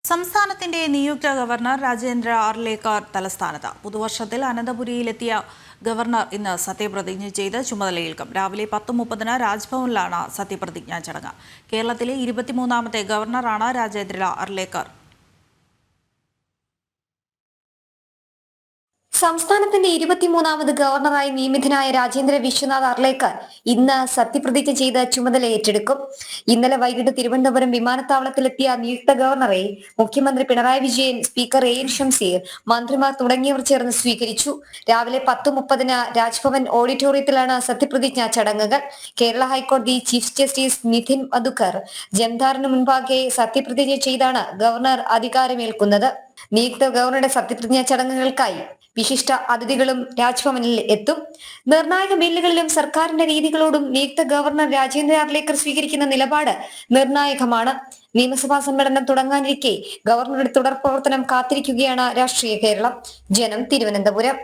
സംസ്ഥാനത്തിന്റെ നിയുക്ത ഗവർണർ രാജേന്ദ്ര ആർലേക്കർ തലസ്ഥാനത്ത്. പുതുവർഷത്തിൽ അനന്തപുരിയിലെത്തിയ ഗവർണർ ഇന്ന് സത്യപ്രതിജ്ഞ ചെയ്ത് ചുമതലയേൽക്കും. രാവിലെ 10:30 രാജ്ഭവനിലാണ് സത്യപ്രതിജ്ഞാ ചടങ്ങ്. കേരളത്തിലെ 23ാമത്തെ ഗവർണറാണ് രാജേന്ദ്ര ആർലേക്കർ. സംസ്ഥാനത്തിന്റെ 23ാമത് ഗവർണറായി നിയമിതനായ രാജേന്ദ്ര വിശ്വനാഥ് ആർലേക്കർ ഇന്ന് സത്യപ്രതിജ്ഞ ചെയ്ത് ചുമതല ഏറ്റെടുക്കും. ഇന്നലെ വൈകിട്ട് തിരുവനന്തപുരം വിമാനത്താവളത്തിലെത്തിയ നിയുക്ത ഗവർണറെ മുഖ്യമന്ത്രി പിണറായി വിജയൻ, സ്പീക്കർ എൻ ഷംസീർ, മന്ത്രിമാർ തുടങ്ങിയവർ ചേർന്ന് സ്വീകരിച്ചു. രാവിലെ 10:30 രാജ്ഭവൻ ഓഡിറ്റോറിയത്തിലാണ് സത്യപ്രതിജ്ഞാ ചടങ്ങുകൾ. കേരള ഹൈക്കോടതി ചീഫ് ജസ്റ്റിസ് നിതിൻ മധുക്കർ ജംദാറിന് മുൻപാകെ സത്യപ്രതിജ്ഞ ചെയ്താണ് ഗവർണർ അധികാരമേൽക്കുന്നത്. നിയുക്ത ഗവർണറുടെ സത്യപ്രതിജ്ഞാ ചടങ്ങുകൾക്കായി വിശിഷ്ട അതിഥികളും രാജ്ഭവനിൽ എത്തും. നിർണായക ബില്ലുകളിലും സർക്കാരിന്റെ രീതികളോടും നിയുക്ത ഗവർണർ രാജേന്ദ്ര ആർലേക്കർ സ്വീകരിക്കുന്ന നിലപാട് നിർണായകമാണ്. നിയമസഭാ സമ്മേളനം തുടങ്ങാനിരിക്കെ ഗവർണറുടെ തുടർ പ്രവർത്തനം കാത്തിരിക്കുകയാണ് രാഷ്ട്രീയ കേരളം. ജനം, തിരുവനന്തപുരം.